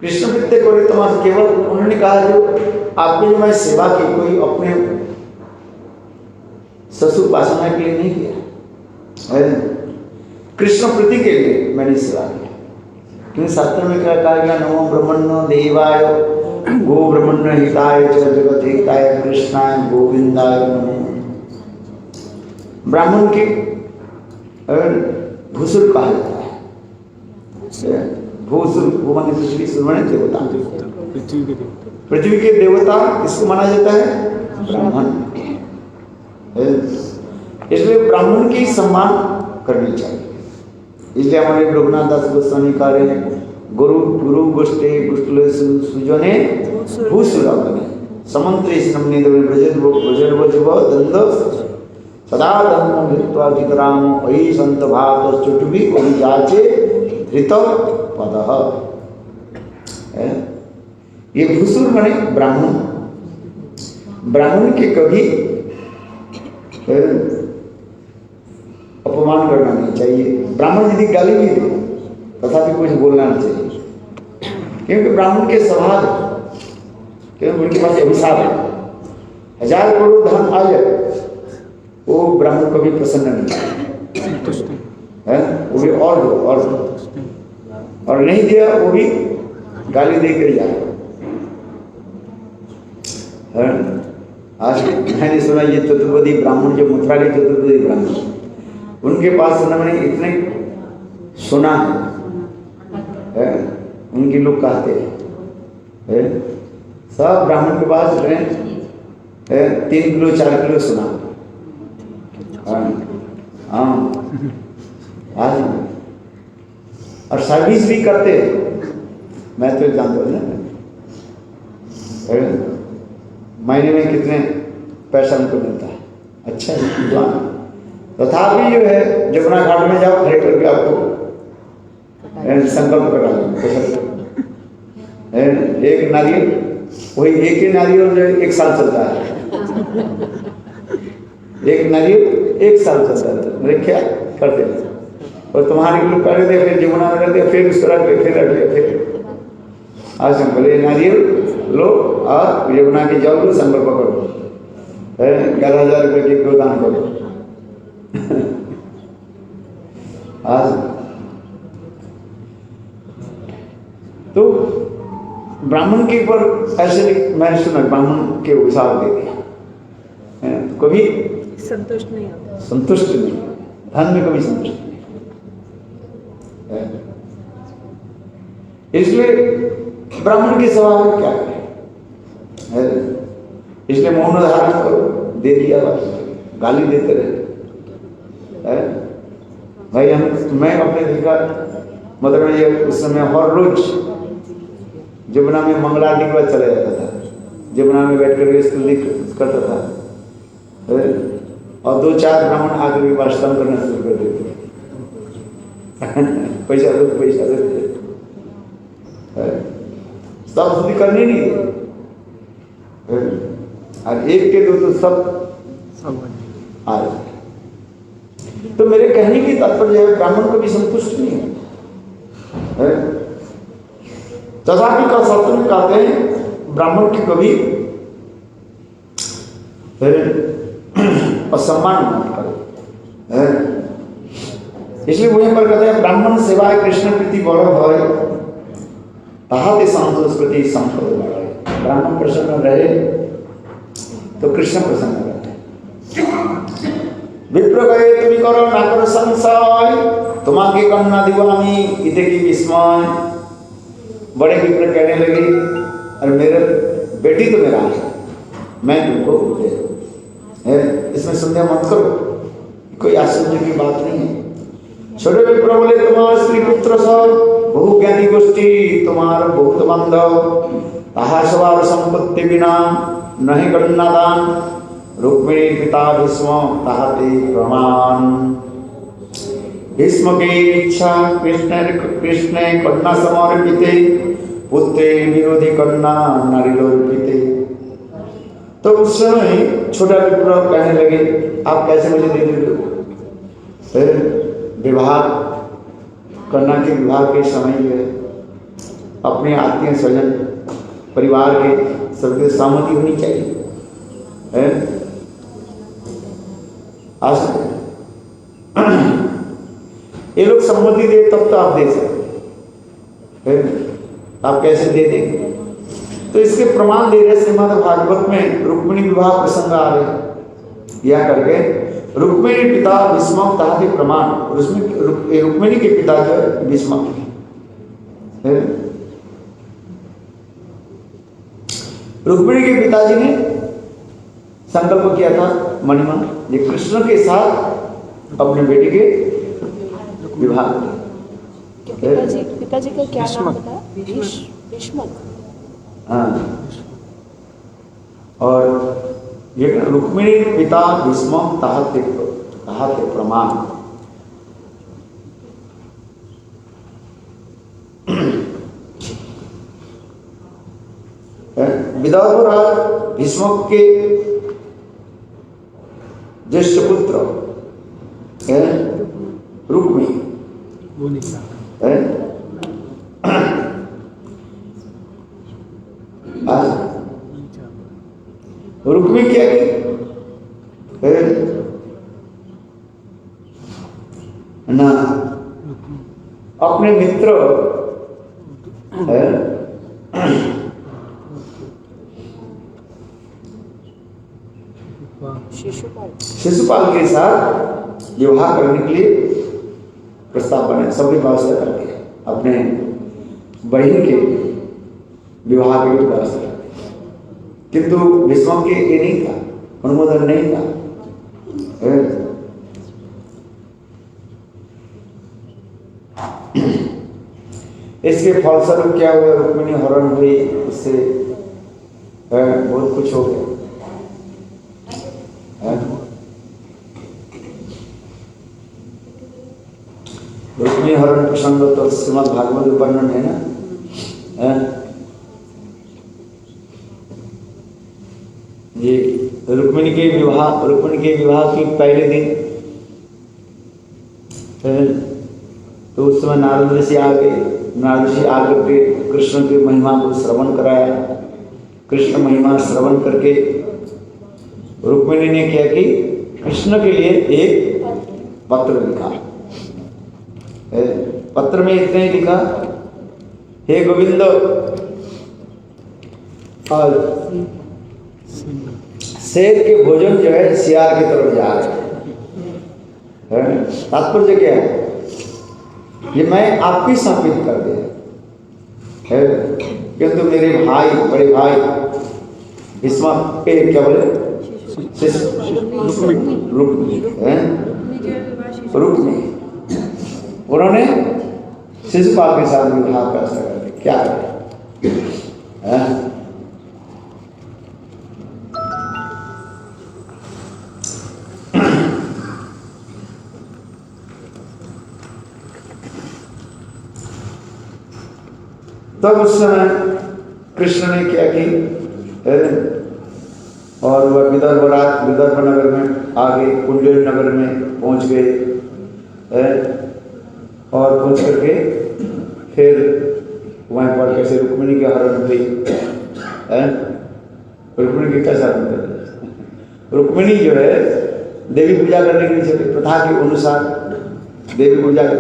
कृष्ण वृत्ति करे तुम्हारे केवल उन्होंने कहा जो आपने जो मैं सेवा की कोई अपने ससुर पासना के लिए नहीं किया, कृष्ण प्रीति के लिए मैंने सेवा की। क्योंकि शास्त्र में क्या कहा गया, नमो ब्रह्मण्यो देवाय गो ब्रह्मण्य हिताय च जगत हिताय कृष्णाय गोविंदाय नमो। ब्राह्मण के भूसुर कहा जाता है। भूसुर वो माने पृथ्वी सुरमणि देवता, पृथ्वी के देवता इसको माना जाता है ब्राह्मण। इसलिए ब्राह्मण की सम्मान करनी चाहिए। इसलिए हमारे रघुनाथ दास गोस्वामी कह रहे हैं, गुरु गुरु गोष्ठे गुष्टले सुजने भूसुरावने समंत्रे स्नमने देवे ब्रजर्वजुव दंद सदा दंड धृत्वा जितराम अयि संत भात चुटुबी जाचे धृत पदः। ये भूसुर माने ब्राह्मण। ब्राह्मण के कभी अपमान करना नहीं चाहिए। ब्राह्मण यदि गाली भी दे तथापि कुछ बोलना नहीं चाहिए, क्योंकि ब्राह्मण के स्वभाव, क्योंकि उनके पास अभिशाप है। 1000 करोड़ धन आ जाए वो ब्राह्मण को भी प्रसन्न नहीं है, वो भी और दो और नहीं दिया वो भी गाली देकर जाए। आज मैंने सुना ये चतुर्वेदी ब्राह्मण जो मथुरा के चतुर्वेदी ब्राह्मण, उनके पास मैंने इतने सुना है, उनके लोग कहते हैं सब ब्राह्मण के पास 3 किलो 4 किलो सुना। हाँ आज और सर्विस भी करते हैं, मैं तो जानता हूँ ना महीने में कितने पैसा उनको मिलता है। अच्छा तथापि जो है जमुना घाट में जाओ खड़े करके आपको संकल्प करा एक नारियल, वही एक ही नारियल जो 1 साल चलता है, एक नारियल 1 साल चलता है। मेरे क्या करते हैं और तुम्हारे लोग कर दे, फिर जमुना में करते, फिर उसको रख ले, फिर आज संकल्प नारियल लो और यमुना के जल लो, संकल्प करो 11,000 रुपये की गोदान करो। आज तो ब्राह्मण के ऊपर ऐसे मैंने सुना, ब्राह्मण के हिसाब देते कभी संतुष्ट नहीं होता, संतुष्ट नहीं, धन में कभी संतुष्ट नहीं। इसलिए ब्राह्मण के स्वभाव में क्या है, इसलिए मौन धारण करो, दे दिया बस, गाली देते रहे। भाई मैं अपने देखा मतलब ये उस समय हर रोज जमुना में मंगलारती के बाद चला जाता था, जमुना में बैठ कर स्कूल करता था और 2-4 ब्राह्मण आकर के वास्तव करना शुरू कर देते पैसा दो सब शुद्धि करनी नहीं और एक के दो तो सब आ रहे। तो मेरे कहने की तात्पर्य है ब्राह्मण को भी संतुष्ट नहीं है। तथापि का शास्त्र में कहते हैं ब्राह्मण की कभी असम्मान मत करो। इसलिए वहीं पर कहते हैं ब्राह्मण सेवाय कृष्ण प्रीति बड़ भय ताहाते संस्कृति संपद बढ़े। ब्राह्मण प्रसन्न रहे तो कृष्ण प्रसन्न रहते। विप्र कहे তুমি করো না করো संशय তোমাকে कन्या দিব আমি इते की विस्मय। बड़े विप्र कहने लगे अरे मेरे बेटी तो मेरा है, मैं तुमको दे दूं। इसमें संदेह मत करो, कोई आश्चर्य की बात नहीं है। छोटे विप्र बोले तुम्हारा स्त्री पुत्र सब बहु ज्ञानी गोष्ठी तुम्हार बहुत बांधव ताहा सवार संपत्ति बिना नहीं कन्यादान रुक्मिणी पिता भीष्म ताहाते प्रमाण। भीष्म की इच्छा कृष्ण कन्या समर्पिते पुत्रे विरोधी कन्या नारीलोर्पिते। तो उस समय छोटा विप्र कहने लगे आप कैसे मुझे दे दोगे? विवाह करना के विवाह के समय जो है अपने आत्मीय स्वजन परिवार के सबके सहमति होनी चाहिए है। ये लोग सम्मति दे तब तो आप दे सकते हैं, आप कैसे दे देंगे? तो इसके प्रमाण दे रहे श्रीमद् भागवत में रुक्मिणी विवाह प्रसंग आ रहे या करके रुक्मिणी पिता भीष्मक ताते प्रमाण, और उसमें रुक्मिणी के पिता जो है भीष्मक है। रुक्मिणी के पिताजी ने संकल्प किया था मणिमा ये कृष्ण के साथ अपने बेटे के विवाह। पिताजी का क्या नाम था? भीष्मक। हाँ, और ये रुक्मिणी पिता भीष्मक ताते प्रमाण। विदर्भ राज भीष्मक के ज्येष्ठ पुत्र रुक्मी रुक्मी क्या ना अपने मित्र शिशुपाल के साथ विवाह करने के लिए प्रस्ताव बने, सभी व्यवस्था करके अपने बहन के विवाह के लिए व्यवस्था करके, किंतु भीष्मक के ये नहीं था, अनुमोदन नहीं था। इसके फलस्वरूप क्या हुआ? रुक्मिणी हरण हुई, उससे बहुत कुछ हो गया। रुक्मिणी हरण प्रसंग तो श्रीमद् भागवत में वर्णन है ना। ये रुक्मिणी के विवाह के पहले दिन तो उस समय नारद ऋषि आ गए। नारद ऋषि आकर के कृष्ण की महिमा को श्रवण कराया। कृष्ण महिमा श्रवण करके रुक्मिणी ने क्या कि कृष्ण के लिए एक पत्र लिखा। पत्र में इतने ही लिखा, हे गोविंद, और शेर के भोजन जो है सियार की तरफ जा रहे हैं। तात्पर्य क्या है? ये मैं आपकी समर्पित कर दिया है, किंतु मेरे भाई, बड़े भाई इसमें क्या बोले, रुक्मिणी, उन्होंने शिशुपाल के साथ विवाह कर सकते। क्या है? तब उस समय कृष्ण ने क्या की, और वह विदर्भ नगर में आगे कुंडेल नगर में पहुंच गए, और पहुंच करके फिर वहीं पर कैसे रुक्मिणी के हरण हुई। रुक्मिणी के कैसा हरण कर? रुक्मिणी जो है देवी पूजा करने के लिए चले, प्रथा के अनुसार देवी पूजा कर,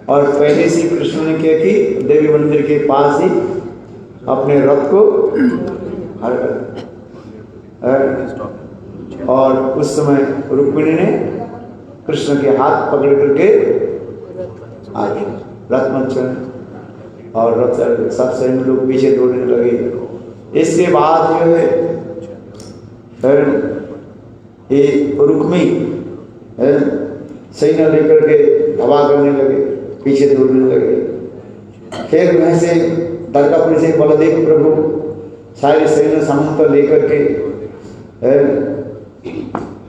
और पहले से कृष्ण ने क्या की, देवी मंदिर के पास ही अपने रथ को खड़ा कर, और उस समय रुक्मिणी ने कृष्ण के हाथ पकड़ करके आगे रथ मंचन, और रथ सब सैन्य लोग पीछे दौड़ने लगे। इसके बाद जो है ये रुक्मी सैन्य लेकर के हवा करने लगे, पीछे दौड़ने लगे। फिर वहीं से द्वारकापुरी से बलदेव प्रभु सारे सैन्य समूह लेकर के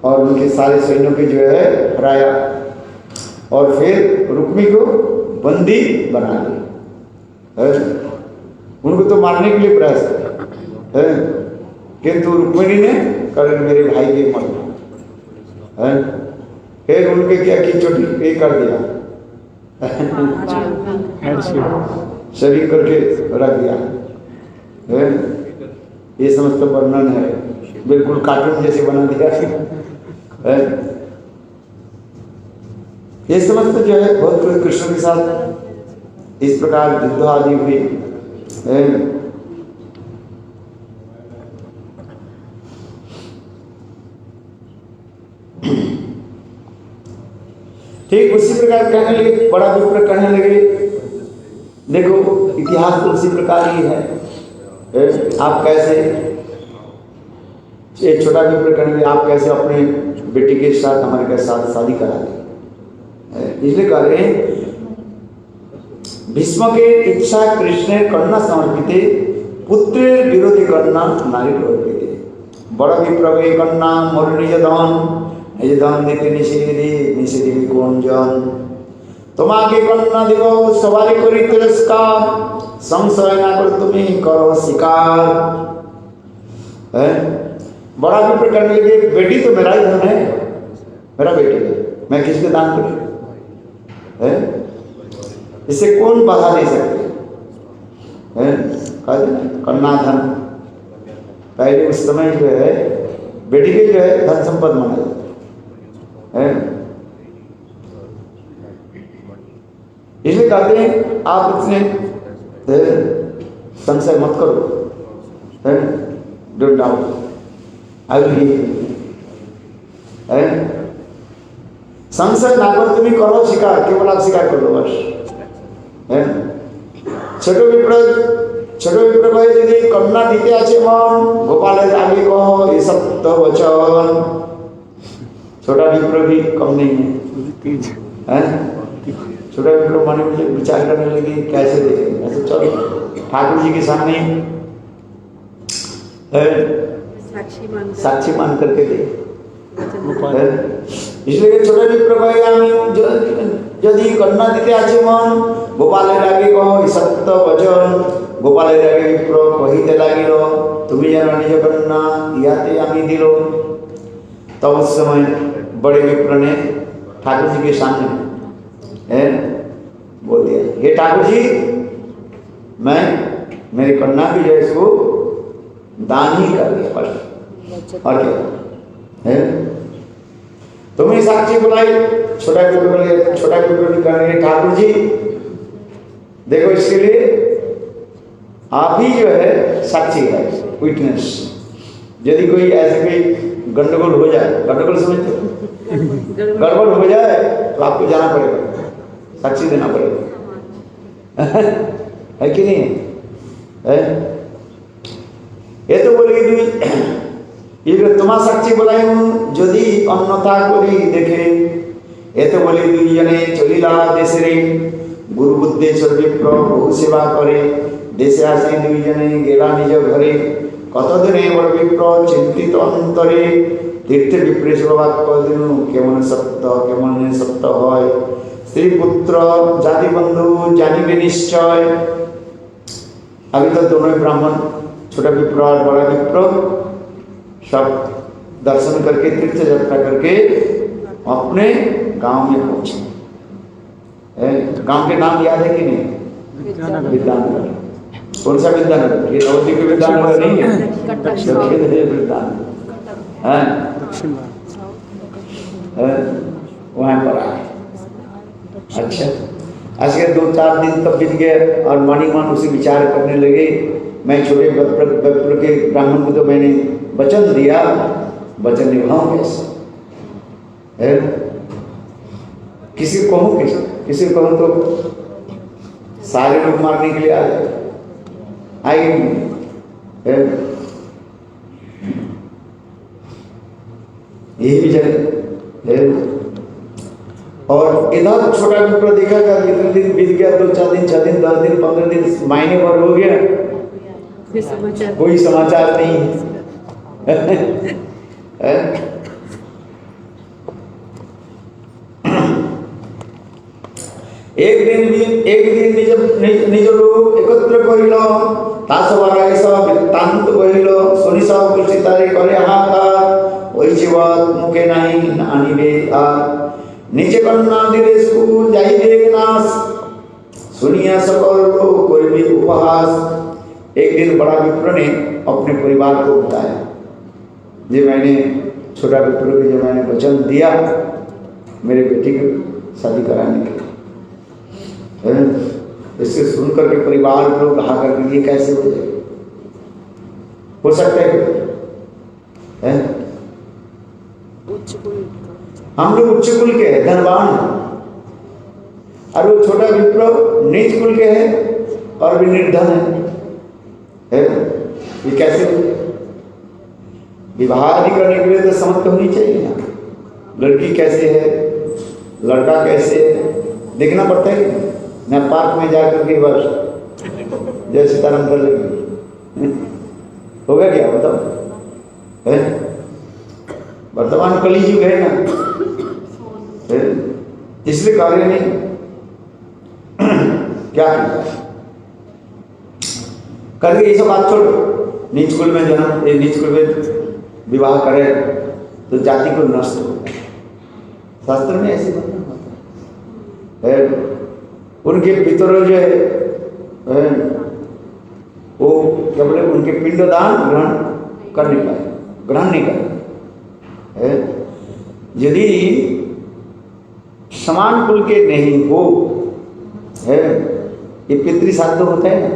और उनके सारे सैन्यों के जो है हराया, और फिर रुक्मी को बंदी बना लिया। उनको तो मारने के लिए प्रयास किया, किंतु रुक्मिणी ने कहा मेरे भाई के मत, फिर उनके क्या की चोटी ये कर दिया, शरीर करके रख दिया। ये समस्त वर्णन है, बिल्कुल कार्टून जैसे बना दिया है। ये समस्त जो है बहुत कृष्ण के साथ इस प्रकार युद्ध आदि हुई। ठीक उसी प्रकार कहने लगे, बड़ा विप्र कहने लगे, देखो इतिहास तो उसी प्रकार ही है। आप कैसे, एक छोटा विप्र कहने लगे, आप कैसे अपने बेटी के साथ हमारे के साथ शादी करा दी। इसलिए कह रहे हैं भीष्म के इच्छा कृष्ण कन्या समर्पित पुत्र विरोधी कन्या नारी अर्पित बड़ा विप्र कन्या मोर निज धन এই দান দিতে নিষেধে কোনজন তোমাকে কন্যা দিব সবারই করি তিরস্কার সংশয় না করে তুমি করো शिकार। है बड़ा विप्र करने लगे, बेटी तो मेरा ही धन है, मेरा बेटी है, मैं किसके दान करूं? है इसे कौन बाधा दे सकते है? कन्या धन पहले उस समय जो है बेटी के जो है धन संपद माना जाता है। इसलिए कहते हैं आप इसमें संशय मत करो, don't doubt, I will heal. संशय ना कर तुम्हें करो शिकार, केवल आप शिकार कर लो बस। ছোট বিপ্র কহে যদি কন্যা দিতে আছে মন গোপালের আগে কহ এ সত্য বচন। छोटा विप्र भी कम नहीं है, छोटा विप्र मन में विचार करने लगे कैसे देखेंगे, ऐसे चलो ठाकुर जी के सामने साक्षी मान करके दे। इसलिए छोटा विप्र कहेगा यदि कन्या दीते आछे मन गोपालेर आगे कहो सत्य वचन। गोपालेर आगे विप्र कहिते लागिल तुमी जेन निज कन्या इहाते आमी दिल। तब उस समय बड़े विप्र ने ठाकुर जी के सामने बोल दिया, हे ठाकुर जी मैं मेरी कन्या की जो इसको दान ही कर दिया बस, और क्या है? तुम्हें साक्षी बुलाई। छोटा विप्र करने ठाकुर जी देखो इसके लिए आप ही जो है साक्षी है, विटनेस। यदि कोई ऐसे कोई गंडगोल हो जाए, गंडगोल समझते हो, गड़बड़ हो जाए तो आपको जाना पड़ेगा, साक्षी देना पड़ेगा, है कि नहीं है? ये तो बोलेगी ये तुम्हारा साक्षी बोलाई यदि अन्यथा करी देखे ये तो बोले दुई जने चलिला देशे गुरु बुद्धेश्वर विप्र बहु सेवा करे देशे आसे दुई जने गेला निज घरे कत दिने बड़ विप्र चिंतित अंतरे तीर्थ विप्रेश्वर वाक्य दिनु केमन सत्य হয় स्त्री पुत्र जाति बंधु जानिबे निश्चय। अभी तो दोनों ब्राह्मण छोटा विप्र और बड़ा विप्र सब दर्शन करके तीर्थ यात्रा करके अपने गांव में पहुंचे। गांव के नाम याद है कि नहीं? विद्यानगर। कौन सा विद्यानगर? ये नवद्वीप के विद्यानगर नहीं है, वहां पर आए। अच्छा आज के 2-4 दिन तब बीत गए और मानी मान उसे विचार करने लगे। मैं छोटे विप्र के ब्राह्मण को तो मैंने वचन दिया, वचन निभाऊं कैसे? किसी को कहूं तो सारे लोग मारने के लिए आ जाए, आएंगे। यही विचार और इधर छोटा विप्र देखा क्या इतने दिन बीत गया, 2-4 दिन 6 दिन 10 दिन 15 दिन महीने भर हो गया, कोई समाचार नहीं है। एक दिन निज लोग एकत्र करिल तासबाराय सब वृत्तांत कहिल सुनि सब कुछ तारे करे हाहाकार ओई जीवत मुखे नहीं आनिबे आ नीचे कन्या धीरे स्कूल जाई देवनाश सुनिया सकल लोग कोई भी उपहास। एक दिन बड़ा विप्र ने अपने परिवार को बताया, जी मैंने छोटा विप्र को जो मैंने वचन दिया मेरे बेटी की शादी कराने के लिए, इसके सुन करके परिवार के लोग कहा करके ये कैसे हो जाए, हो सकता है? उच्च कुल, हम लोग उच्च कुल के हैं, धनवान हैं, और वो छोटा विप्र नीच कुल के हैं और भी निर्धन है। ये कैसे हो? विवाह आदि करने के लिए तो समझ तो होनी चाहिए ना, लड़की कैसे है, लड़का कैसे है, देखना पड़ता है ना। पार्क में जाकर के बस जय सीताराम कर लेंगे, होगा क्या बताओ? है वर्तमान कलयुग है ना, इसलिए कार्य नहीं क्या करके ये सब बात छोड़ो। नीच कुल में जन्म, ये नीच कुल में विवाह करे तो जाति को नष्ट होता है, शास्त्र में ऐसी बात होता है। उनके पितरों जो है वो क्या बोले, उनके पिंडदान ग्रहण कर नहीं पाए, ग्रहण नहीं करे। यदि समान कुल के नहीं हो है, ये पितृ श्राद्ध होता है ना,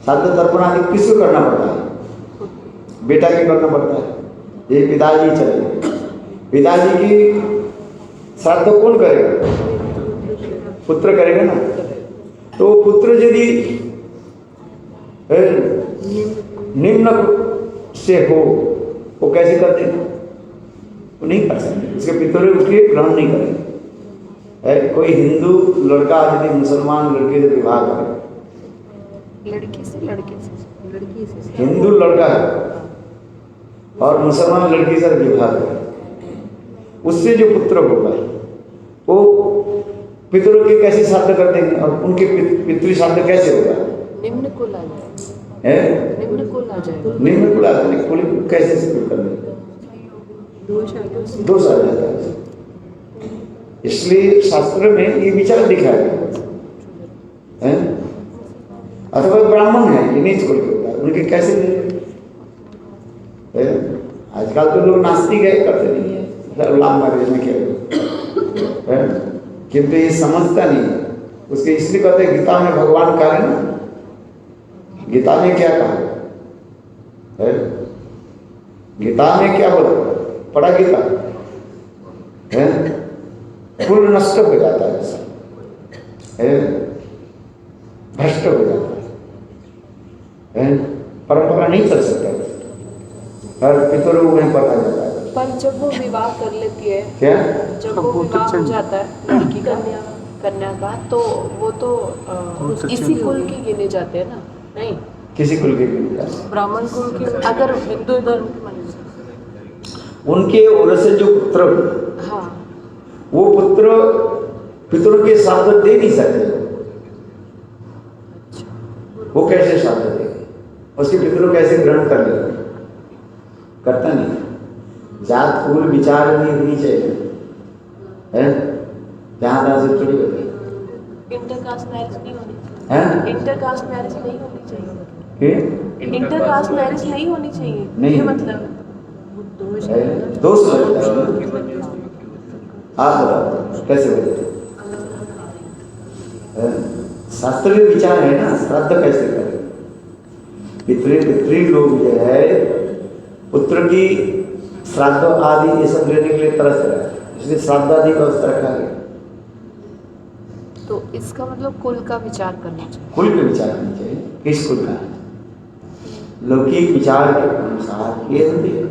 श्राद्ध तर्पण आदि किसको करना पड़ता है? बेटा के करना पड़ता है। ये पिताजी चले, पिताजी की श्राद्ध कौन करेगा? पुत्र करेगा ना। तो पुत्र यदि निम्न से हो वो कैसे कर देगा? वो नहीं कर सकते, इसके पितरों उसके ग्रहण नहीं करेंगे। कोई हिंदू लड़का यदि मुसलमान लड़के से विवाह करे, लड़की से हिंदू लड़का है और मुसलमान लड़की से विवाह करे, उससे जो पुत्र होगा वो पितरों के कैसे श्राद्ध कर देंगे, और उनके पितृ श्राद्ध कैसे होगा? निम्न कुल आ जाए, है निम्न कुल आ जाए, निम्न कुल आते नहीं, कुल कैसे से कर देंगे? दोष आ जाता है। इसलिए शास्त्र में ये विचार दिखाया गया है। अथवा ब्राह्मण है ये नीच कुल के होता है, उनके कैसे दे? आजकल तो लोग नास्तिक है, करते नहीं है, लाभ मैरिज में क्या है, किंतु ये समझता नहीं है। उसके इसलिए कहते हैं गीता में भगवान कहा है ना, गीता में क्या कहा है? गीता में क्या बोला? पढ़ा गीता है? कुल नष्ट हो जाता है, भ्रष्ट हो जाता है, परंपरा नहीं चल सकता, हर पितरों में पता जाता है। पर जब वो विवाह कर लेती है, क्या जब वो विवाह हो जाता है लड़की का कन्या का, तो वो तो इसी कुल के गिने जाते हैं ना? नहीं, किसी कुल के भी नहीं, ब्राह्मण कुल के, अगर हिंदू धर्म के माने उनके ओर से जो पुत्र, हाँ, वो पुत्र पितरों के श्राद्ध दे नहीं सकते। वो कैसे श्राद्ध देंगे? उसके पितरों कैसे ग्रहण कर लेंगे? करता नहीं। जात कुल विचार नहीं होनी चाहिए, है जहाँ तहाँ से थोड़ी होती है। इंटरकास्ट मैरिज नहीं होनी चाहिए, हैं? इंटरकास्ट मैरिज नहीं होनी चाहिए, इंटरकास्ट मैरिज नहीं होनी चाहिए, नहीं। ये मतलब दोष लगता है। आप बताओ कैसे बोले? शास्त्र में विचार है ना, श्राद्ध कैसे करें? पितृ लोग जो है पुत्र की श्राद्ध आदि ये सब लेने के लिए तरस रहा है, इसलिए श्राद्ध आदि का व्यवस्था रखा गया। तो इसका मतलब कुल का विचार करना चाहिए, कुल का विचार करना चाहिए। किस कुल का? लौकिक विचार के अनुसार ये होती है।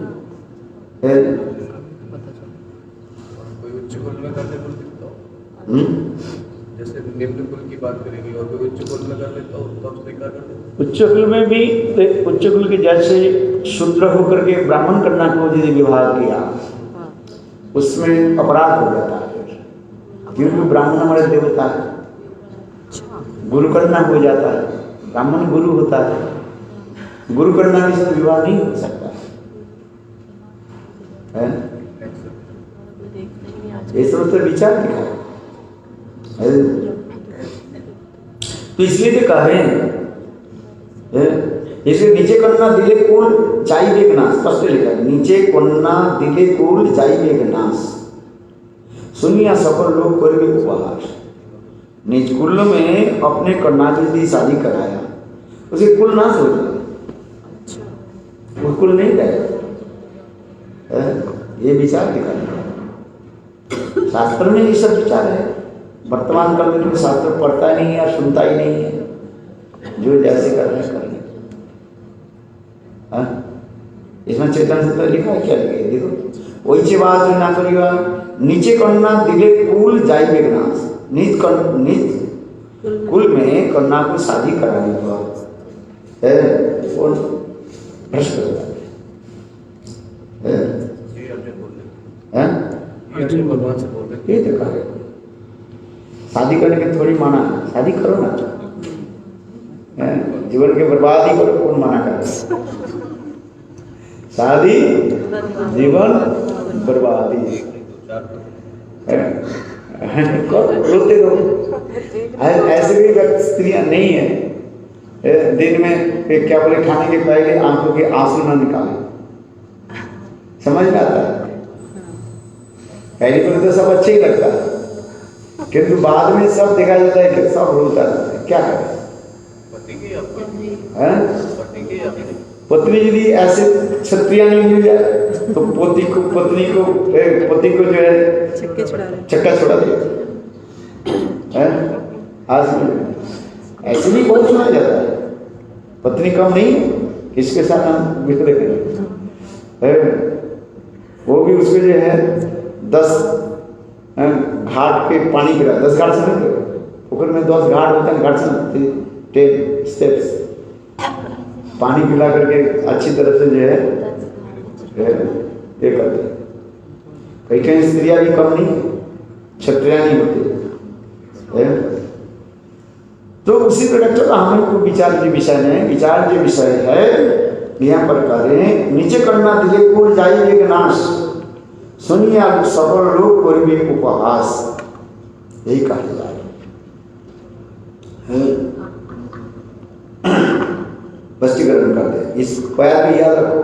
कोई उच्च कुल में करने को दिखता हो, जैसे निम्न कुल की बात करेंगे और कोई उच्च कुल में कर लेता हो तो आप स्वीकार कर देते? उच्च कुल में भी उच्च कुल के जैसे शूद्र होकर के ब्राह्मण कन्या को यदि विवाह किया, उसमें अपराध हो जाता है, क्योंकि ब्राह्मण हमारे देवता है, गुरु कन्या हो जाता है, ब्राह्मण गुरु होता है, गुरु कन्या के साथ विवाह नहीं हो सकता है। ये सब तो विचार दिखा है। तो इसलिए तो कह रहे हैं, इसलिए नीचे कन्ना दिले कुल जाई बेगनाश, स्पष्ट लिखा है, नीचे कन्ना दिले कुल जाई बेगनाश, सुनिया सफल लोग करेंगे उपहार। निज कुल में अपने कन्ना की यदि शादी कराया, उसे कुल नाश हो जाए, वो कुल नहीं रहेगा। ये विचार दिखा शास्त्र में ये सब विचार है। वर्तमान काल में तो शास्त्र पढ़ता नहीं है, सुनता ही नहीं है, जो जैसे करना है कर ले। इसमें चेतन से तो लिखा है, क्या लिखे देखो, वही से बात ना करिएगा, नीचे कन्ना दिले कुल जाई बेगनाश, निज कुल में कन्या को शादी कराने पर वो भ्रष्ट हो जाते हैं। भगवान से बोल रहे ये तो कहा शादी करने के थोड़ी माना, शादी करो ना, जीवन के बर्बादी करो, कौन मना करे? शादी जीवन बर्बादी रोते रहो। ऐसे भी स्त्रियां नहीं है दिन में क्या बोले, खाने के पहले आंखों के आंसू ना निकाले, समझ में आता है। पहले पर तो सब अच्छे ही लगता है, किंतु बाद में सब देखा जाता है कि सब रोता रहता है। क्या करें? पत्नी यदि ऐसे क्षत्रिय नहीं मिल जाए तो पत्नी को जो है चक्का छुड़ा दिया। आज ऐसे भी बहुत सुना जाता है, पत्नी कम नहीं, इसके साथ हम मित्र करें, वो भी उसको जो है 10 घाट पे पानी पिला, 10 घाट समझते हो, में 10 घाट होता है, घाट से 10 स्टेप्स पानी पिला करके अच्छी तरह से जो है ये करते हैं। कई कई स्त्रियां भी कम नहीं, क्षत्रिया नहीं होती। तो उसी प्रकार का हमें को विचार जो विषय है, विचार जो विषय है यहाँ पर कह रहे हैं, नीचे करना दिले कुल जाई बेगनाश, सुनिए आप सफल लोग कोई भी उपहास, यही कहा जा रहा है। स्पष्टीकरण करते हैं, इस पैर भी याद रखो,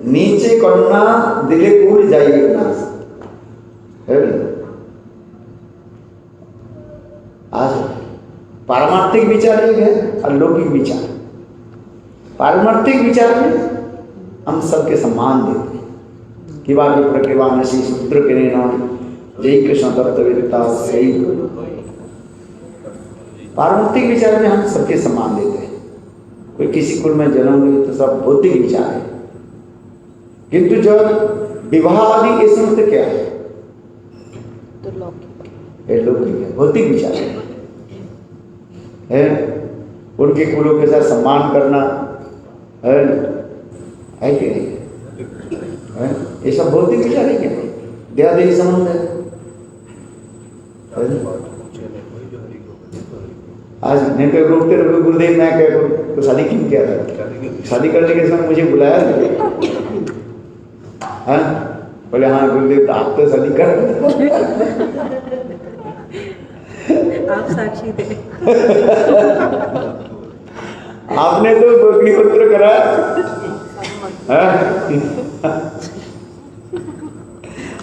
नीचे करना दिले कुल जाई बेगनाश है। आज पारमार्थिक विचार एक है और लौकिक विचार। पारमार्थिक विचार में हम सबके सम्मान देते हैं कि वाली प्रकृवान से सूत्र के नाम जय कृष्ण तत्ववेदता सही। पारमार्थिक विचार में हम सबके सम्मान देते हैं। कोई किसी कुल में जन्म हुए तो सब भौतिक विचार है, किंतु जब विवाह आदि के समय क्या है तो लौकिक है, भौतिक विचार है। उनके कुलों के साथ सम्मान करना है कि नहीं है? ये सब भौतिक विचार है कि नहीं? देहादेही संबंध है। आज नहीं तो रोकते रहो, गुरुदेव मैं क्या करूँ, तो शादी क्यों किया था? शादी करने के समय मुझे बुलाया हाँ, बोले हाँ गुरुदेव आप तो शादी कर आप साक्षी थे। आपने तो अग्निहोत्र कराया,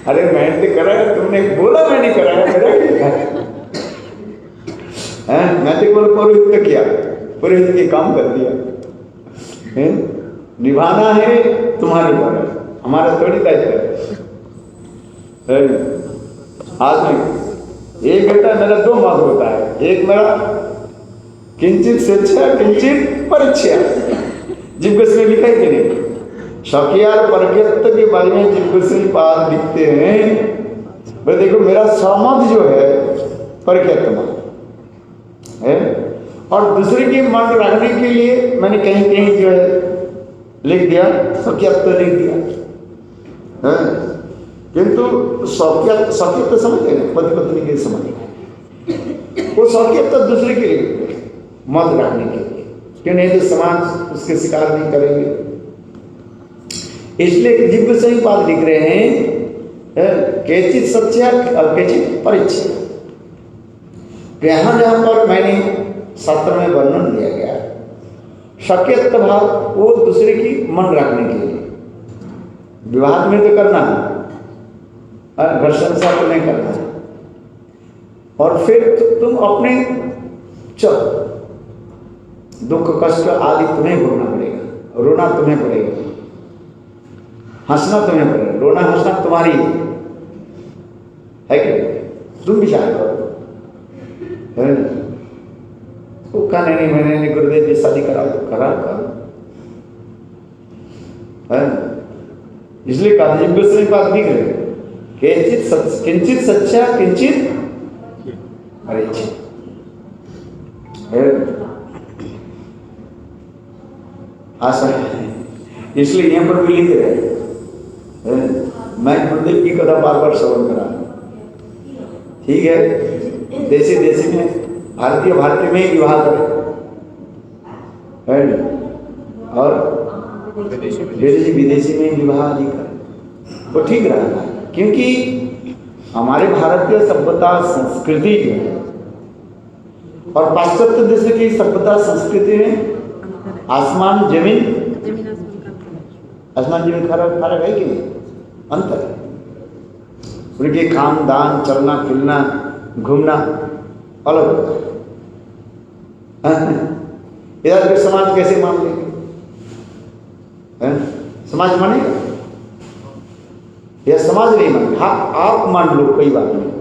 अरे मैंने तो कराया, तुमने बोला मैंने कराया, मैं तो बोल पुरोहित किया, पुरोहित के काम कर दिया। निभाना है तुम्हारी बात, हमारा थोड़ी दायित्व है। आज में एक घंटा मेरा 2 मार्ग होता है, एक मेरा किंचित स्वेच्छा किंचित परीक्षा, जिब में लिखा है कि नहीं, शौकियार परगत्य के बारे में जिब पाद लिखते हैं। भाई देखो मेरा सामर्थ जो है परगत्य है, और दूसरे के मन रखने के लिए मैंने कहीं कहीं जो है लिख दिया, शौकियत लिख दिया है। किंतु शौकियत तो समझते हैं, पति पत्नी के समझ, वो शौकियत तो दूसरे के लिए मत रखने के लिए, क्यों नहीं तो समाज उसके शिकार नहीं करेंगे। इसलिए जिब्ब से ही बात लिख रहे हैं केचित सत्या और केचित परिचय। यहाँ जहाँ पर मैंने शास्त्र में वर्णन दिया गया शक्यत्व भाव, वो दूसरे की मन रखने के लिए, विवाह में तो करना है और घर संसार तो नहीं करना है, और फिर तुम अपने दुख कष्ट आदि तुम्हें भोगना पड़ेगा, रोना तुम्हें पड़ेगा, हंसना तुम्हें पड़ेगा, रोना हंसना तुम्हारी है क्या? तुम विचार करो, है ना? वो कहने नहीं, मैंने नहीं, गुरुदेव जी शादी करा दो, करा है। इसलिए कहा जिज्ञासा बात नहीं करे, किंचित सच्चा किंचित परिचय। आशा इसलिए यहाँ पर भी लिख रहे, मैं गुरुदेव की कथा बार बार श्रवण करा, ठीक है। देशी देशी में, भारतीय में ही विवाह करें, और विदेशी में विवाह आदि करें, वो ठीक रहेगा। क्योंकि हमारे भारतीय सभ्यता संस्कृति जो है और पाश्चात्य देश की सभ्यता संस्कृति में आसमान जमीन फर्क है कि नहीं? अंतर है। उनके खान दान, चलना फिरना, घूमना अलग होता है। इधर के समाज कैसे मान लेंगे? समाज मानेगा या समाज नहीं मानेगा? हाँ, आप मान लो, कोई बात नहीं,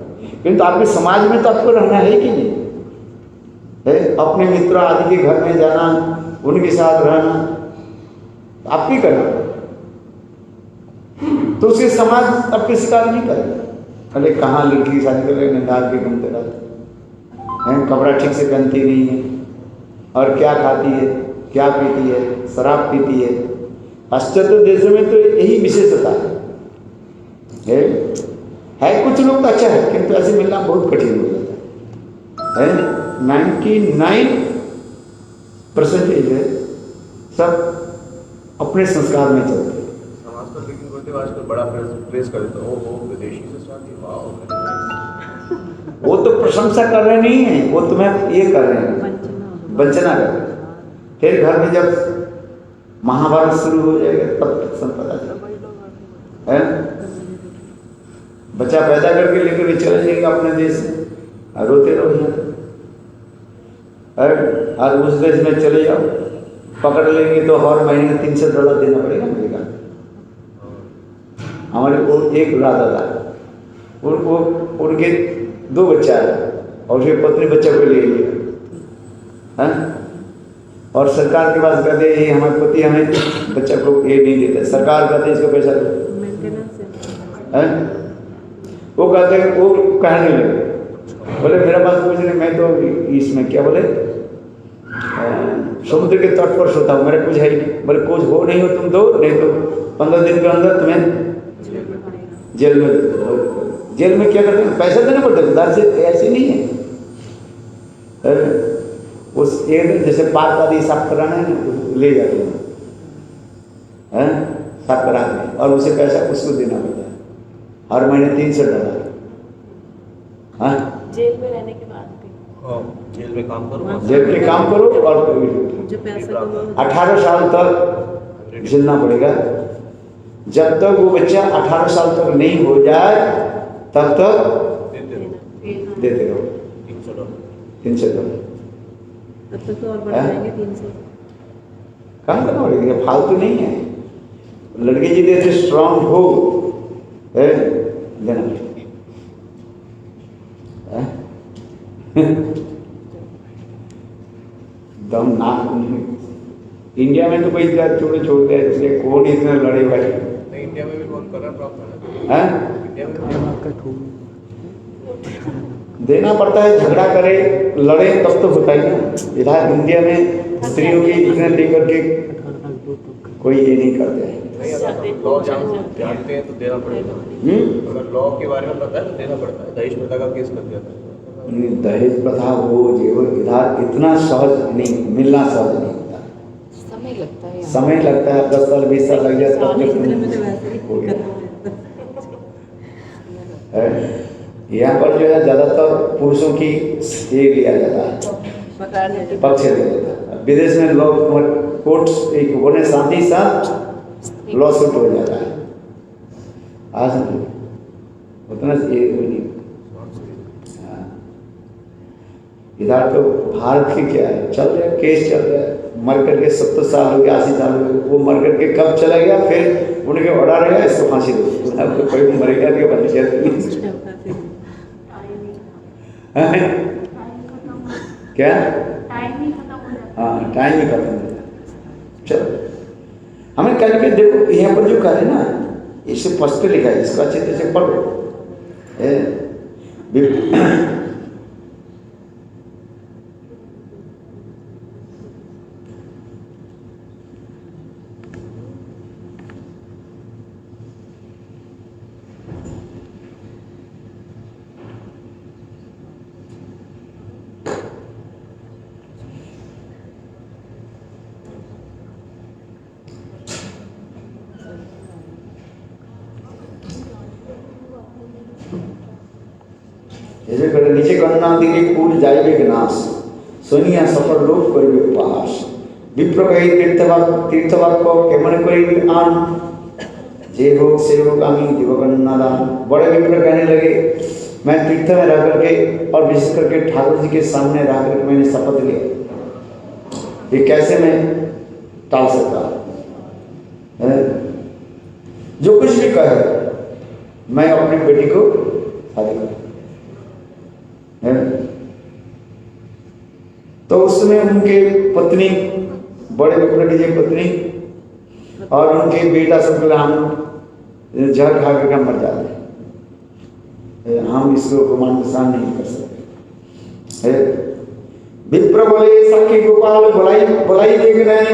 किंतु आपके समाज में तो आपको रहना है कि नहीं है? अपने मित्र आदि के घर में जाना, उनके साथ रहना, आप भी करना, तो उसके समाज आपके स्वीकार नहीं करेगा। अरे कहाँ लड़की की शादी कर रहे हैं, डाल के घूमते रहते हैं, कपड़ा ठीक से पहनती नहीं है, और क्या खाती है, क्या पीती है, शराब पीती है। पाश्चात्य देशों में तो यही विशेषता है। कुछ लोग तो अच्छा है, किंतु ऐसे मिलना बहुत कठिन हो जाता है। 99% है सब अपने संस्कार में चलते हैं। समाज तो लेकिन बोलते आजकल बड़ा प्रेस कर देता हो विदेशी से शादी, वाह। वो तो प्रशंसा कर रहे नहीं है, वो तुम्हें ये कर रहे हैं, वंचना कर रहे हैं। फिर घर में जब महाभारत शुरू हो जाएगा तब संपदा है, बच्चा पैदा करके लेकर चले जाएंगे अपने देश में, रोते रहो यहाँ। और उस देश में चले जाओ, पकड़ लेंगे तो हर महीने $300 देना पड़ेगा अमेरिका। हमारे को एक राजा था, उनको उनके 2 बच्चा है, और उसके पत्नी बच्चा को ले लिया, और सरकार के पास कहते हैं हमारे पति हमें बच्चा को ये नहीं देते, सरकार कहते हैं इसको पैसा दो, वो कहते हैं, वो कहने लगे, बोले मेरा पास कुछ नहीं, मैं तो इसमें क्या बोले समुद्र के तट पर सोता हूँ, मेरा कुछ है ही नहीं। बोले कुछ हो नहीं हो तुम दो, नहीं तो 15 दिन के अंदर तुम्हें जेल में क्या करते हैं, पैसा देना पड़ता है, उधार से ऐसे नहीं है। उस एक दिन जैसे पार्क आदि साफ कराना है ना, ले जाते हैं, साफ कराते हैं, और उसे पैसा उसको देना पड़ता है, हर महीने $300। हाँ, जेल में रहने के बाद भी जेल में काम करो, जेल में काम करो, और जो पैसा 18 साल तक झेलना पड़ेगा। जब तक वो बच्चा 18 साल तक नहीं हो जाए तब तक देते रहो $300। तब तक तो और बढ़ जाएंगे 300। काम करना पड़ेगा, फालतू नहीं है। लड़के जी जैसे स्ट्रांग हो देना पड़ेगा। दम ना, इंडिया में तो कोई छोड़ते हैं, इसलिए कौन इतने लड़े भाई। इंडिया में भी बहुत करंट प्रॉब्लम है, है। इंडिया में देना पड़ता है, झगड़ा करे लड़े तब तो होता ही ना। इधर इंडिया में स्त्रियों की इतने लेकर के कोई ये नहीं करते हैं। लॉ जानते हैं तो देना पड़ेगा। अगर लॉ के बारे में पता है तो देना पड़ता है। दहेज प्रथा का केस कर दिया था। दहेज प्रथा वो जेवर इधर इतना सहज नहीं, मिलना सहज नहीं होता, समय लगता है 10 साल 20 साल लग जाता है। यहाँ पर जो है ज़्यादातर पुरुषों की ये लिया जाता है, पक्ष लिया जाता है। विदेश में लोग कोर्ट एक होने साथ ही साथ लॉ सूट हो जाता है। आज उतना ये नहीं। हाँ। इधर तो भारत की क्या है, चल रहा है केस चल रहा है, मर करके 70 साल हो गया, 80 साल हो गया, वो मर करके कब चला गया, फिर उनके ऑर्डर रहेगा इसको फांसी दो, अब तो कोई मरेगा नहीं, बन जाएगी क्या, हाँ टाइम ही खत्म हो जाता। चलो हमें करके देखो, यहाँ पर जो करे ना इसे स्पष्ट लिखा है, इसको अच्छे तरह से पढ़ो। ऐसे करे नीचे गणना दिखे कूल जाइबे के नाश, सोनिया सफल लोग करिबे उपहास, विप्र कही तीर्थवाक को केमन करिबे आन, जे हो से हो कामी दिवगणना दान। बड़े विप्र कहने लगे मैं तीर्थ में रह करके और विशेष करके ठाकुर जी के सामने रह करके मैंने शपथ लिया, ये कैसे मैं टाल सकता, जो कुछ भी कहे मैं अपनी बेटी को शादी करूं। तो उसमें उनके पत्नी, बड़े विप्र की पत्नी और उनके बेटा सब बोले हम जहर खा करके मर जाते, हम इसको मान सहन नहीं कर सकते। विप्र बोले सखी गोपाल बोलाई देख रहे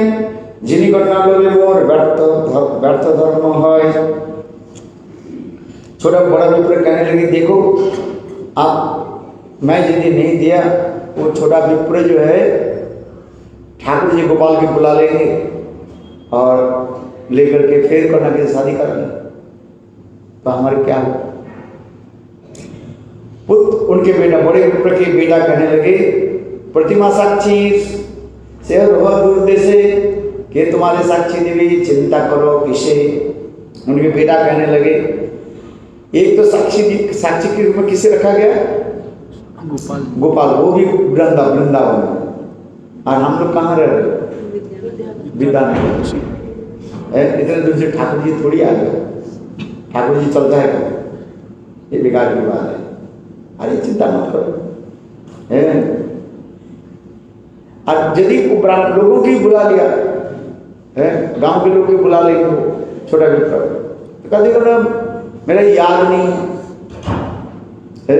जिन्हीं घटना बोले मोर व्यर्थ धर्म है। छोटा बड़ा विप्र कहने लगे देखो आप, मैं यदि नहीं दिया वो छोटा विप्र जो है ठाकुर जी गोपाल के बुला लेंगे और लेकर के फिर करना के शादी कर लें, तो हमारे क्या हो। पुत्र उनके बेटा बड़े विप्र के बेटा कहने लगे प्रतिमा साक्षी से बहुत दूर देशे कि तुम्हारे साक्षी देवी चिंता करो किसे। उनके बेटा कहने लगे एक तो साक्षी के रूप में किसे रखा गया, गोपाल, वो भी वृंदावन, और हम लोग कहाँ रह रहे, विद्यानगर। इतने दूर से ठाकुर जी थोड़ी आ गए, ठाकुर जी चलता है क्या, ये बेकार की बात है, अरे चिंता मत करो। और यदि लोगों की बुला लिया है, गांव के लोग की बुला लेंगे वो छोटा विप्र, तो कहते हो मेरा याद नहीं है,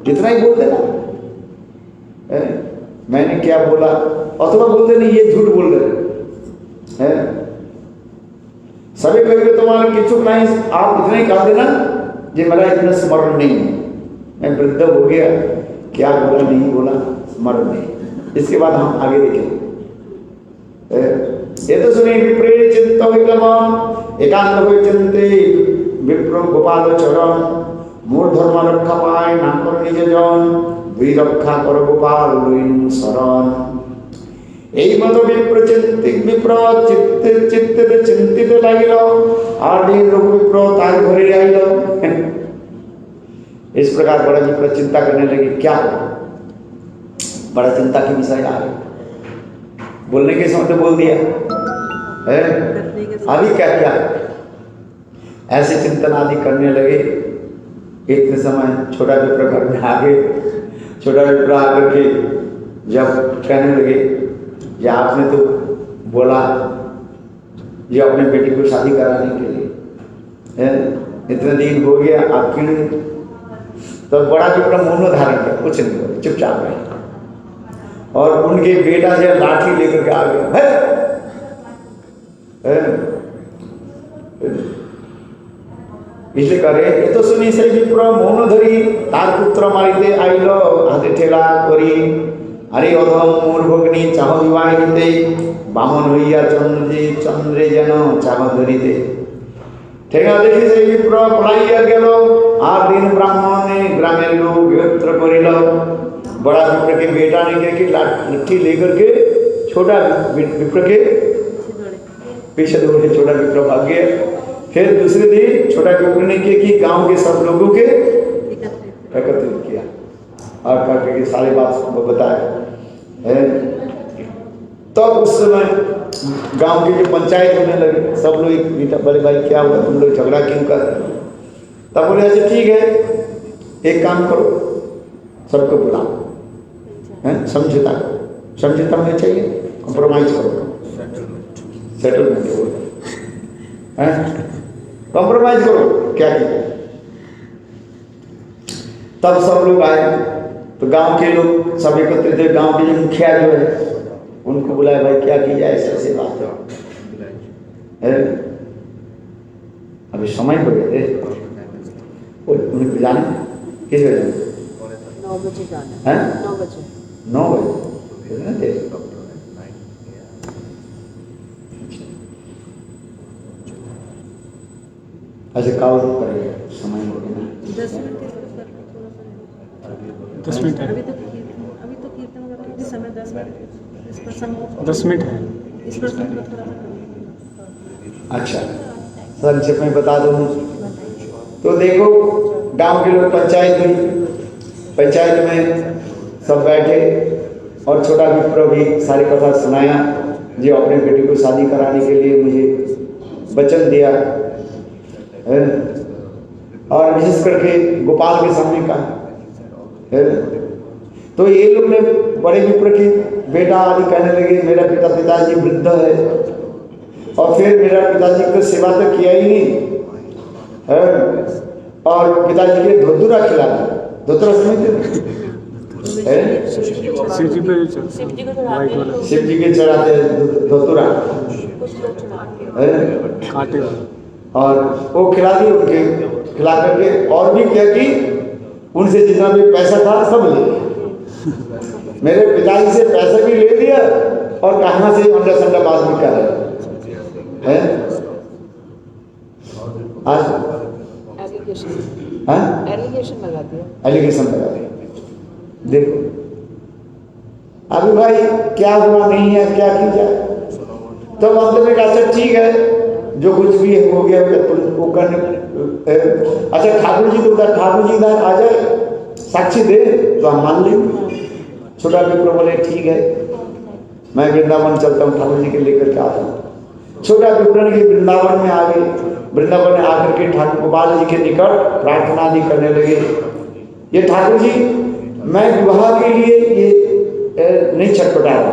इतना ही बोल देना मैंने क्या बोला, अथवा बोल देना ये झूठ बोल रहे हैं। सभी कहेंगे तुम्हारे किचुक नहीं, आप इतना ही कह देना जे मेरा इतना स्मरण नहीं है, मैं वृद्ध हो गया, क्या बोला नहीं बोला स्मरण नहीं। इसके बाद हम आगे देखें। ये तो सुनिए विप्रे चिंतो विक्रम एकांत हुए चिंते विप्र गोपाल चरण मोर धर्म रक्षा पाए ना कर निज जन दुई रक्षा कर गोपाल लुइन शरण। এই মতো বিপ্র চিত্তে চিন্তিত লাগিল আর दिन लोग विप्र तार घरे आइल। इस प्रकार बड़ा विप्र चिंता करने लगे क्या हो, बड़ा चिंता की विषय आ गई, बोलने के समय तो बोल दिया है, अभी क्या क्या ऐसे चिंतन आदि करने लगे। इतने समय छोटा विप्र घर में आ गए। छोटा विप्र आकर के जब कहने लगे या आपने तो बोला ये अपने बेटी को शादी कराने के लिए इतने दिन हो गया, आप क्यों नहीं। तो बड़ा विप्र मौन धारण किया, कुछ नहीं बोले, चुपचाप रहे। और उनके बेटा जो लाठी लेकर के आ गया इसलिए करे ये तो सुनी से विप्र मौन धरी तार पुत्र मारिते आइल हाथे ठेला करी अरे अधम मोर भग्नी चाह विवाह दिते बामन हইয়া चंद्रे जन चाह धरिते। ठेका देखी से विप्र पलाइया गेलो 8 दिन ब्राह्मण ग्रामीण लोग एकत्र करिल। बड़ा विप्र के बेटा ने के लाठी लेकर के छोटा विप्र के पीछे दौड़े, छोटा विप्र भाग गया। फिर दूसरे दिन छोटा विप्र ने कि गांव के सब लोगों के एकत्रित किया और करके सारी बात बताया। तब उस समय गांव की जो पंचायत होने लगी, सब लोग बेटा बड़े भाई क्या हुआ, तुम लोग झगड़ा क्यों कर रहे हो? तब बोले अच्छा ठीक है, एक काम करो, सबको बुलाओ, समझौता करो। समझौता होना चाहिए, कॉम्प्रोमाइज करो, सेटलमेंट हो, कॉम्प्रोमाइज करो। क्या किया? तब सब लोग आए तो गांव के लोग सब एकत्रित थे। गांव के जो मुखिया जो है उनको बुलाया, भाई क्या की जाए, ऐसे बात है। अभी समय हो गए थे, उन्हें जाना किस वजह 9 बजे जाना है। 9 बजे 9 बजे ऐसे काउ करेंगे, समय हो गया ना 10 मिनट है। अभी तो कीर्तन होगा, कितने समय 10 मिनट इस प्रसंग 10 मिनट है। इस प्रसंग को थोड़ा सा। अच्छा संक्षेप में बता दूं तो देखो, गांव के लोग पंचायत हुई, पंचायत में सब बैठे और छोटा विप्र भी सारी कथा सुनाया जो अपने बेटी को शादी कराने के लिए मुझे वचन दिया है। और विशेष करके गोपाल के सामने कहा है। तो ये लोग ने बड़े विप्र की बेटा आदि कहने लगे मेरा पिताजी वृद्ध है और फिर मेरा पिताजी को सेवा तो किया ही नहीं है, और पिताजी के धोतुरा खिलाया। धोतुरा समझते हैं? शिव जी के चढ़ाते धोतुरा कांटे और वो खिला दी, उनके खिला करके और भी क्या कि उनसे जितना भी पैसा था सब ले लिया। मेरे पिताजी से पैसा भी ले लिया और कहाँ से अंडा संडा बात भी कर रहे हैं। आज एलिगेशन लगा दिया, एलिगेशन लगा दिया। देखो अभी भाई क्या हुआ नहीं है, क्या की जाए। तो अंत में कहा ठीक है, जो कुछ भी हो गया वो करने। अच्छा ठाकुर जी तो उधर, ठाकुर जी इधर आ जाए साक्षी दे तो हम मान लेंगे। छोटा विप्र बोले ठीक है, मैं वृंदावन चलता हूँ, ठाकुर जी के लेकर के आता हूँ। छोटा विप्र के वृंदावन में आ गए। वृंदावन में आकर के ठाकुर गोपाल जी के निकट प्रार्थना आदि करने लगे। ये ठाकुर जी मैं विवाह के लिए ये नहीं छटपटा रहा,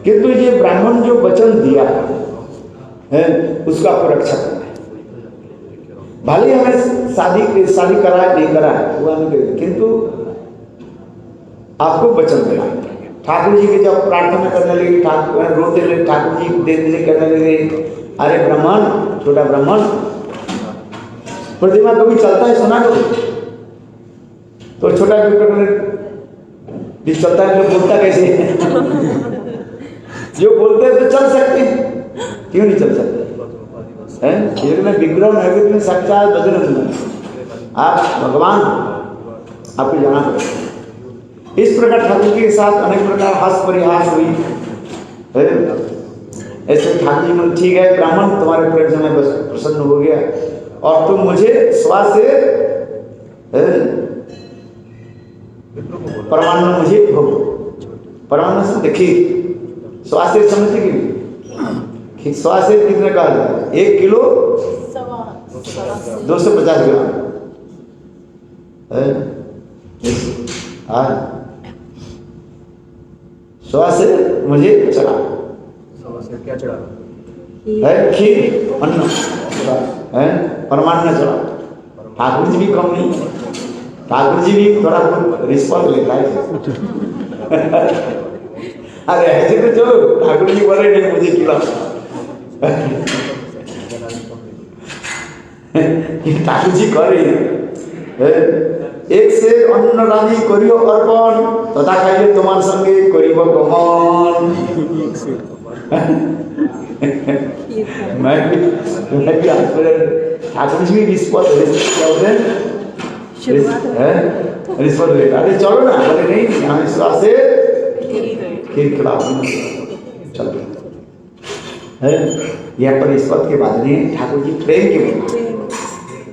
किंतु ये ब्राह्मण जो वचन दिया है उसका आपको रक्षा करना है। भले हमें शादी कराए नहीं कराए वो हमें, किंतु आपको वचन देना। ठाकुर जी के जब प्रार्थना करने लगे, ठाकुर रोते लगे, ठाकुर जी दे करने लगे अरे ब्राह्मण, छोटा ब्राह्मण प्रतिमा कभी चलता है सुना कभी? तो छोटा चलता है तो बोलता कैसे? जो बोलते हैं तो चल सकते हैं, क्यों नहीं चल सकते हैं? विग्रह नैवेद्य में साक्षात बजरंग, आप भगवान आपको जाना पड़ेगा। इस प्रकार ठाकुर जी के साथ अनेक प्रकार हास्य परिहास हुई है। ऐसे ठाकुर जी बोले ठीक है ब्राह्मण, तुम्हारे प्रश्न में बस प्रसन्न हो गया और तुम मुझे श्वास से परमाणु मुझे हो, परमाणु से देखी श्वास से समझते कि श्वास से कितने का 1 किलो 250 ग्राम श्वास से मुझे चढ़ा क्या चढ़ा है, खीर अन्न है, परमाणु न चढ़ा। ठाकुर जी भी कम नहीं, ठाकुर जी भी थोड़ा रिस्पॉन्स लेता है। अरे ऐसे तो चलो ठाकुर जी बोले नहीं मुझे खिला, ठाकुर जी कह रही है एक से अन्न रानी करियो अर्पण तथा खाइए तुम्हार संगे करिब गमन। मैं भी आज ठाकुर जी भी रिश्वत क्या होते हैं रिश्वत लेता। अरे चलो ना, अरे नहीं यहाँ विश्वास से खीर खिलाओ, चलो है। यहाँ पर रिश्वत के बाद नहीं, ठाकुर जी प्रेम के बोला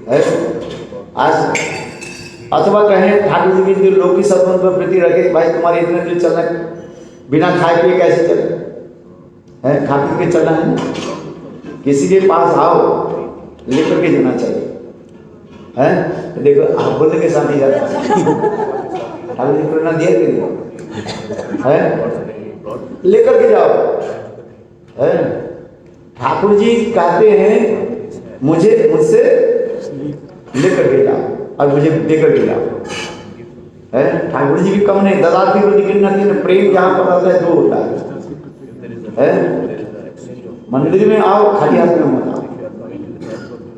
है। आज अथवा कहें ठाकुर जी की जो लोग की सत्वन पर प्रति रखे, भाई तुम्हारे इतने दिन चलना बिना खाए पिए कैसे चले है, खा पी के चलना है। किसी के पास आओ लेकर के जाना चाहिए है। देखो आप बोलने के साथ ही जाता ठाकुर जी प्रेरणा दिया के लिए है, लेकर के जाओ है। ठाकुर जी कहते हैं मुझसे लेकर के जाओ और मुझे देकर के जाओ है। ठाकुर जी भी कम नहीं, ददाती को निकलना प्रेम जहाँ पर रहता है दो होता है। मंदिर में आओ खाली हाथ में मत आओ,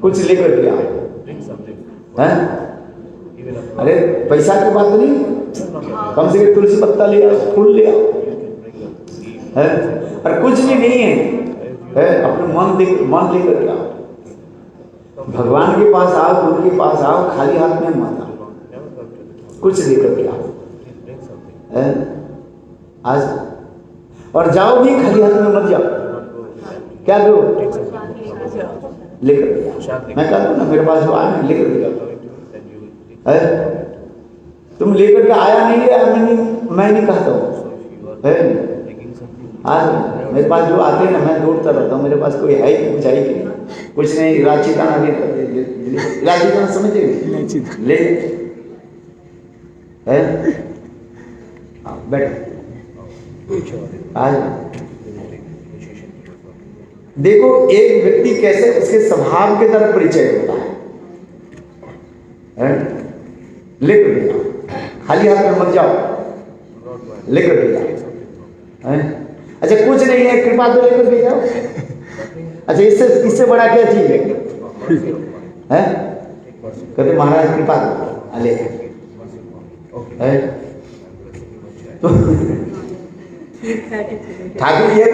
कुछ लेकर के आओ है। अरे पैसा की बात नहीं, कम से कम तुलसी पत्ता ले आओ, फूल ले आओ है। और कुछ भी नहीं है अपने मन लेकर के आओ। भगवान के पास आओ, गुरु के पास आओ, खाली हाथ में मत आओ, कुछ लेकर के आओ है। आज और जाओ भी खाली हाथ में मत जाओ, क्या करो लेकर के आओ। मैं कहता हूँ ना मेरे पास जो आया लेकर के आओ है। तुम लेकर के आया नहीं है, मैं नहीं कहता हूँ है। आज मेरे पास जो आते हैं ना, मैं दौड़ता रहता हूँ, मेरे पास कोई है कि कुछ है कि कुछ नहीं। इलायची दाना इलायची दाना समझे ले है। बैठ आज देखो एक व्यक्ति कैसे उसके स्वभाव के तरफ परिचय होता है। लेकर के जाओ, खाली हाथ में मत जाओ, लेकर के जाओ है। अच्छा कुछ नहीं है, कृपा तो लेकर के जाओ। अच्छा इससे बड़ा क्या चीज है? कहते महाराज कृपा ले है। तो ठाकुर ये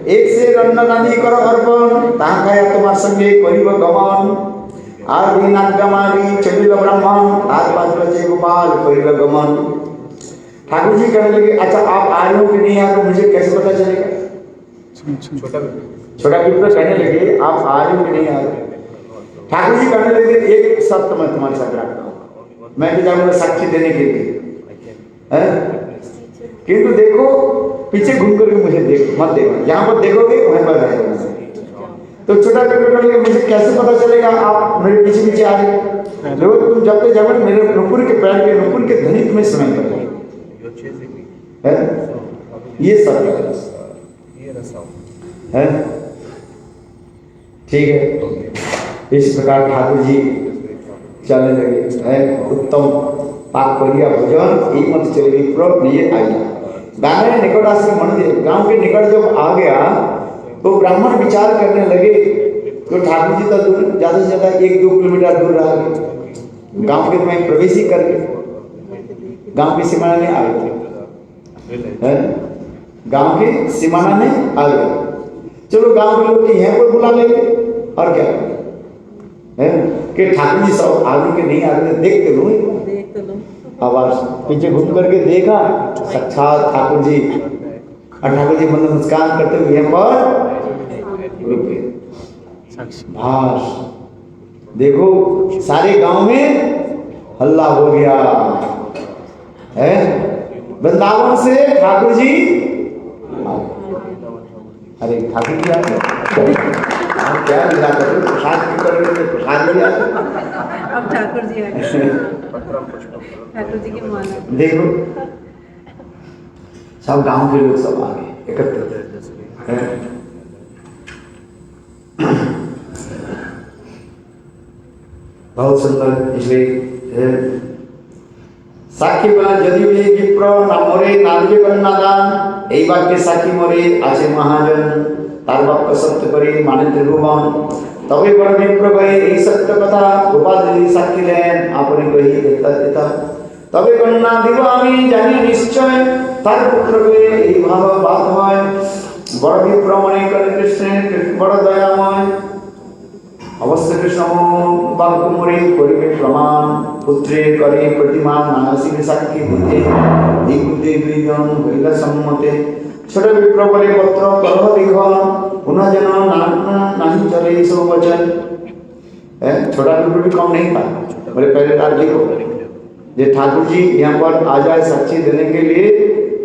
एक से अन्न नानी करो अर्पण ताहा खाया तुम्हार संगे करिब गमन আর বিনাগামারি চলিল ब्राह्मण तार पास बचे गोपाल करिब गमन। ठाकुर जी कहने लगे अच्छा आप आ रहे हो कि नहीं आ रहे हो मुझे कैसे पता चलेगा? छोटा विप्र कहने लगे आप आ रहे हो कि नहीं आ रहे हो? ठाकुर जी कहने लगे एक सत्य मैं तुम्हारे साथ रखता हूँ, मैं भी जाऊंगा साक्षी देने के लिए है। किंतु देखो पीछे घूम करके मुझे देखो मत देखो, यहाँ पर देखोगे वहीं पर रहेगा। तो छोटा विप्र मुझे कैसे पता चलेगा आप मेरे पीछे पीछे आ रहे हो? देखो तुम जब तक जब मेरे नुपुर के पैर के नुपुर के धनी तुम्हें सुनाई पड़ेगा है। ये सब है ठीक है। इस प्रकार ठाकुर जी चलने लगे है। उत्तम पाक करिया भोजन एक मत चले विप्र लिए आया। गाने निकटासी मंदिर गांव के निकट जब आ गया तो ब्राह्मण विचार करने लगे। तो ठाकुर जी तो दूर ज्यादा से ज्यादा 1-2 किलोमीटर दूर रह गए, गांव के में प्रवेश ही कर गए। गांव की सीमाना में आ गए, गांव की सीमाना में आ गए। चलो गांव के लोग यहाँ पर बुला लेंगे और क्या है कि ठाकुर जी सब आगे के नहीं आगे देख के लो। आवाज पीछे घूम करके देखा साक्षात ठाकुर जी, और ठाकुर जी मतलब मुस्कान करते हुए यहाँ पर भाष। देखो सारे गांव में हल्ला हो गया है। वृंदावन से ठाकुर जी, अरे ठाकुर जी आ गए, आप क्या मिला कर प्रसाद की कर रहे थे? प्रसाद लिया अब ठाकुर जी आ गए, ठाकुर जी की माला। देखो सब गांव के लोग सब आ गए एकत्र। बहुत सुंदर। इसलिए साक्षी बना यदि वे विप्र ना मोरे नालिये कन्नादान এই বাক্যে সাক্ষী মরে আছে মহাজন তার বাক্য সত্য করে মানে ত্রিভুবন। তবে বড় বিপ্র ভাই এই সত্য কথা গোপাল যদি সাক্ষী দেন আপনি কহি দেতা তবে কন্যা দিব আমি জানি নিশ্চয় তার পুত্রকে এই ভাব বাদ হয়। বড় বিপ্রমণে করে কৃষ্ণের বড় দয়াময় অবশ্য কৃষ্ণ বালকুমরে করিবে প্রমাণ পুত্রে করে প্রতিমান নাসিবে সাক্ষী দিতে দিগুতে দুইজন হইলা সম্মতে ছোট বিপ্র বলে পত্র কলহ লিখন पुनः जन नहीं चले सो वचन छोटा बिल्कुल भी कम नहीं था बोले पहले रात लिखो जे ठाकुर जी यहाँ पर आ जाए साक्षी देने के लिए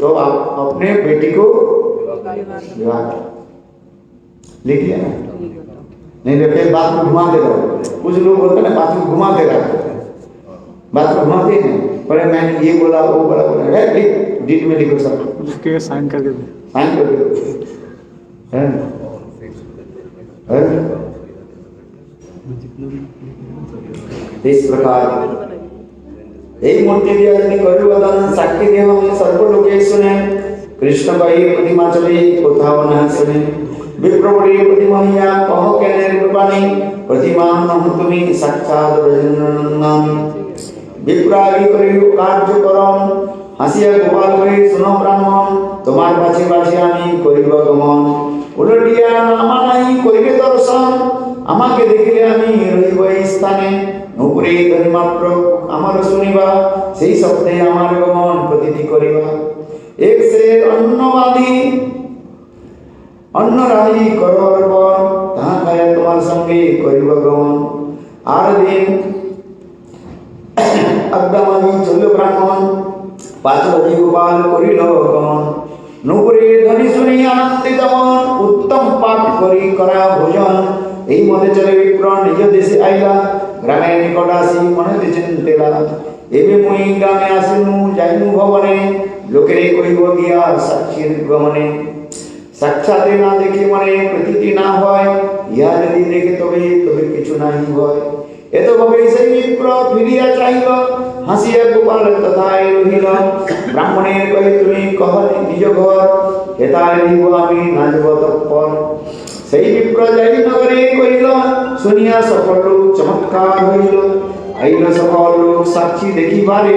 तो आप अपने बेटी को विवाह लिख लिया ना नहीं तो फिर बात को घुमा दे रहा कुछ लोग बोलते ना बात को घुमा दे रहा बात को घुमाते हैं पर मैंने ये बोला वो बोला है डिट में लिखो सब उसके साइन करके दे साइन करके दो इस प्रकार एक मूर्ति दिया यदि करुवदन साक्षी देव में सर्व लोके सुने कृष्ण भाई प्रतिमा चले कोथाव न सुने विप्रबड़ी प्रतिमा या कहो के निर्वाणी प्रतिमा न तुमी साक्षात ब्रजनंदन विप्रागी करियो कार्य करम हासिया गोपाल भाई सुनो ब्राह्मण तुम्हार पाछे पाछे आमी करिब गमन उलटिया আমানাই করিবে দর্শন আমাকে দেখিলে আমি রহিব এই স্থানে উপরে ধরি মাত্র আমার শুনিবা সেই শব্দে আমার গমন প্রতীতি করিবা এক সে অন্নবাদী অন্ন রাহি করর বন তাহা খায় তোমার সঙ্গে করিব গমন আর দিন আজ্ঞামানি চল ব্রাহ্মণ পাঁচ বজি গোপাল করিল গমন নুপুরে ধ্বনি শুনি আনন্দিত মন উত্তম পাঠ করি করা ভোজন এই মতে চলে বিপ্র নিজ দেশে আইলা গ্রামের নিকট আসি মনে চিন্তেলা এবে মুই গ্রামে আসিনু যাইনু ভবনে লোকেরে কইব গিয়া সাক্ষীর গমনে সাক্ষাতে না দেখে মনে প্রতীতি না হয় ইহা যদি দেখে তবে তবে কিছু নাই হয় এত ভাবে সেই বিপ্র ফিরিয়া চাইল হাসিয়া গোপাল তথায় রহিল ব্রাহ্মণের কহে তুমি কহ নিজ ঘর হেতায় দিব আমি নাচব তৎপর সেই বিপ্র যাই নগরে কহিল শুনিয়া সকল লোক চমৎকার হইল আইল সকল লোক সাক্ষী দেখিবারে